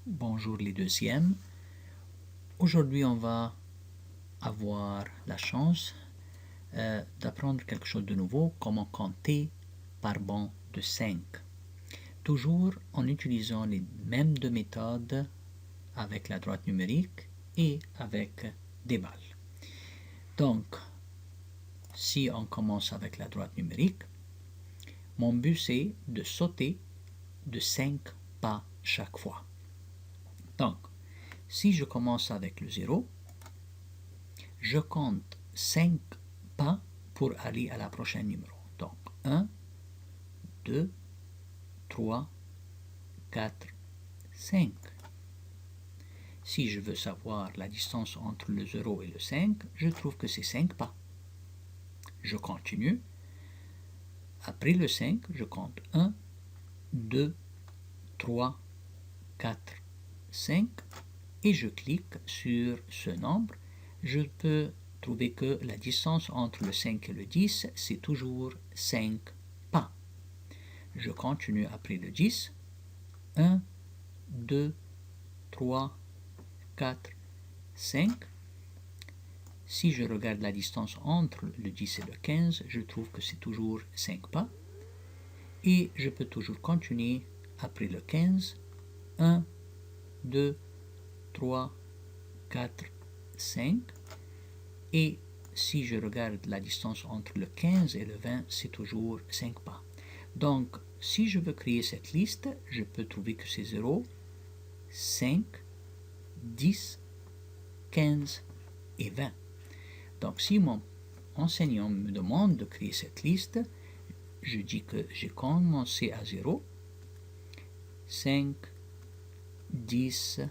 Bonjour les deuxièmes. Aujourd'hui, on va avoir la chance d'apprendre quelque chose de nouveau, comment compter par banc de 5. Toujours en utilisant les mêmes deux méthodes avec la droite numérique et avec des balles. Donc, si on commence avec la droite numérique, mon but c'est de sauter de 5 pas chaque fois. Donc, si je commence avec le 0, je compte 5 pas pour aller à la prochaine numéro. Donc 1, 2, 3, 4, 5. Si je veux savoir la distance entre le 0 et le 5, je trouve que c'est 5 pas. Je continue. Après le 5, je compte 1, 2, 3, 4, 5 et je clique sur ce nombre. Je peux trouver que la distance entre le 5 et le 10, c'est toujours 5 pas. Je continue après le 10. 1, 2, 3, 4, 5. Si je regarde la distance entre le 10 et le 15, je trouve que c'est toujours 5 pas. Et je peux toujours continuer après le 15. 1, 2, 3, 4, 5. Et si je regarde la distance entre le 15 et le 20, c'est toujours 5 pas. Donc, si je veux créer cette liste, je peux trouver que c'est 0, 5, 10, 15 et 20. Donc, si mon enseignant me demande de créer cette liste, je dis que j'ai commencé à 0, 5, 10,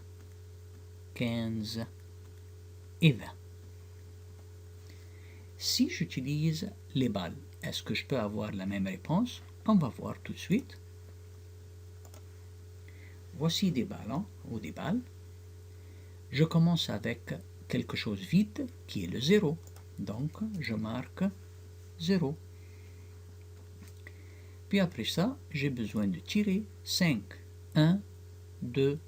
15 et 20. Si j'utilise les balles, est-ce que je peux avoir la même réponse? On va voir tout de suite. Voici des ballons ou des balles. Je commence avec quelque chose vide qui est le 0. Donc, je marque 0. Puis après ça, j'ai besoin de tirer 5. 1, 2,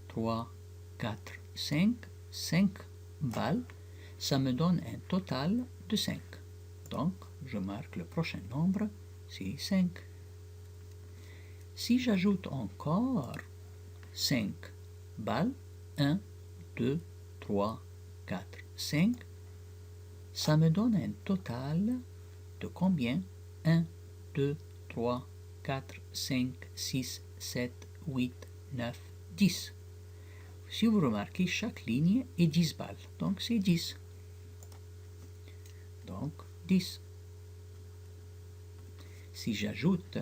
3, 4, 5. 5 balles. Ça me donne un total de 5. Donc, je marque le prochain nombre, c'est 5. Si j'ajoute encore 5 balles, 1, 2, 3, 4, 5, ça me donne un total de combien? 1, 2, 3, 4, 5, 6, 7, 8, 9, 10. Si vous remarquez, chaque ligne est 10 balles, donc c'est 10. Donc 10. Si j'ajoute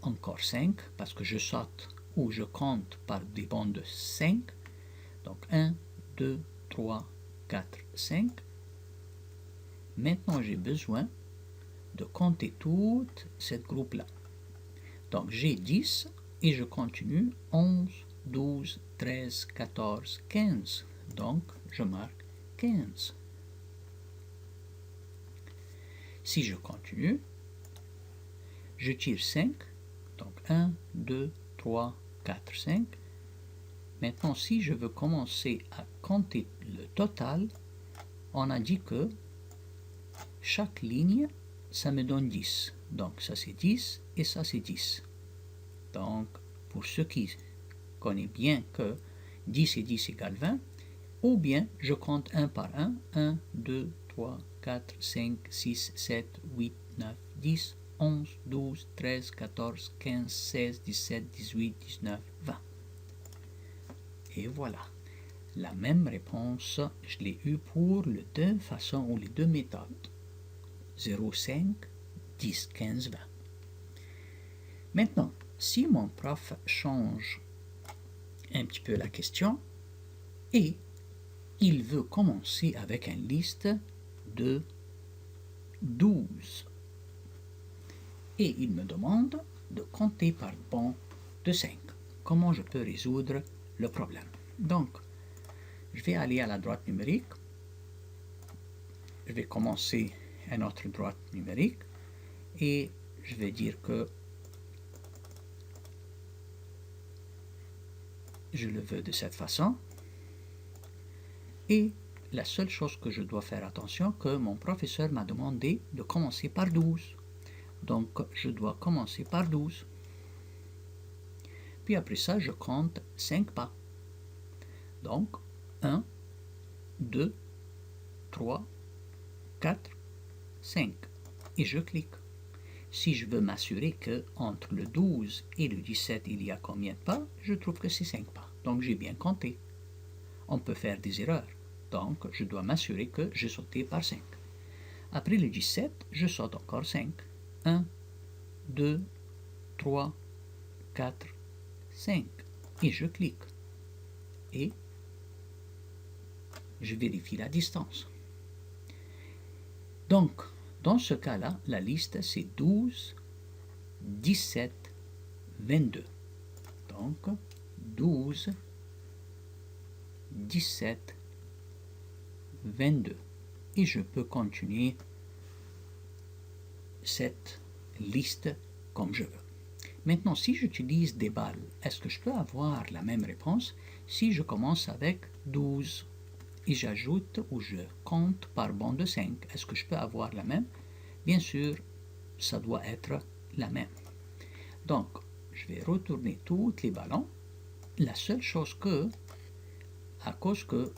encore 5, parce que je saute ou je compte par des bandes de 5, donc 1, 2, 3, 4, 5. Maintenant, j'ai besoin de compter toute cette groupe-là. Donc, j'ai 10 et je continue 11, 12, 13, 14, 15. Donc, je marque 15. Si je continue, je tire 5. Donc, 1, 2, 3, 4, 5. Maintenant, si je veux commencer à compter le total, on a dit que chaque ligne, ça me donne 10. Donc, ça c'est 10 et ça c'est 10. Donc, pour ceux qui connaissent bien que 10 et 10 égale 20, ou bien je compte un par un, 1, 2, 3, 4, 5, 6, 7, 8, 9, 10, 11, 12, 13, 14, 15, 16, 17, 18, 19, 20. Et voilà. La même réponse, je l'ai eue pour les deux façons ou les deux méthodes. 0, 5, 10, 15, 20. Maintenant, si mon prof change un petit peu la question et il veut commencer avec une liste de 12 et il me demande de compter par banc de 5. Comment je peux résoudre le problème? Donc, je vais aller à la droite numérique. Je vais commencer à notre droite numérique et je vais dire que je le veux de cette façon. Et la seule chose que je dois faire attention, que mon professeur m'a demandé de commencer par 12. Donc, je dois commencer par 12. Puis après ça, je compte 5 pas. Donc, 1, 2, 3, 4, 5. Et je clique. Si je veux m'assurer qu'entre le 12 et le 17, il y a combien de pas, je trouve que c'est 5 pas. Donc, j'ai bien compté. On peut faire des erreurs. Donc, je dois m'assurer que j'ai sauté par 5. Après le 17, je saute encore 5. 1, 2, 3, 4, 5. Et je clique. Et je vérifie la distance. Donc, dans ce cas-là, la liste c'est 12, 17, 22. Donc, 12, 17, 22. Et je peux continuer cette liste comme je veux. Maintenant, si j'utilise des balles, est-ce que je peux avoir la même réponse si je commence avec 12 et j'ajoute ou je compte par bande de 5? Est-ce que je peux avoir la même? Bien sûr, ça doit être la même. Donc, je vais retourner tous les ballons. La seule chose que, à cause que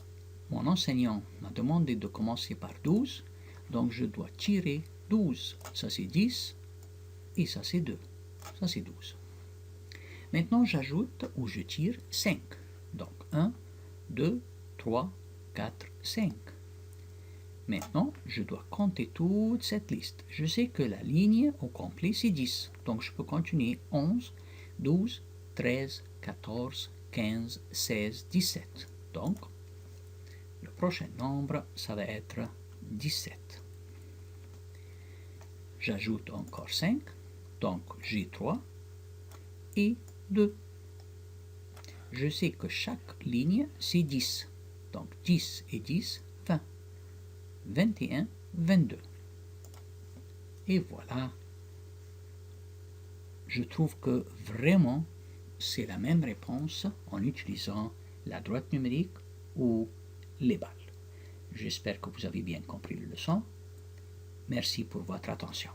mon enseignant m'a demandé de commencer par 12, donc je dois tirer 12. Ça c'est 10 et ça c'est 2. Ça c'est 12. Maintenant, j'ajoute ou je tire 5. Donc 1, 2, 3, 4, 5. Maintenant, je dois compter toute cette liste. Je sais que la ligne au complet, c'est 10. Donc, je peux continuer 11, 12, 13, 14, 15, 16, 17. Donc, le prochain nombre, ça va être 17. J'ajoute encore 5. Donc, j'ai 3 et 2. Je sais que chaque ligne, c'est 10. Donc, 10 et 10, 20. 21, 22. Et voilà. Je trouve que vraiment, c'est la même réponse en utilisant la droite numérique ou les balles. J'espère que vous avez bien compris la leçon. Merci pour votre attention.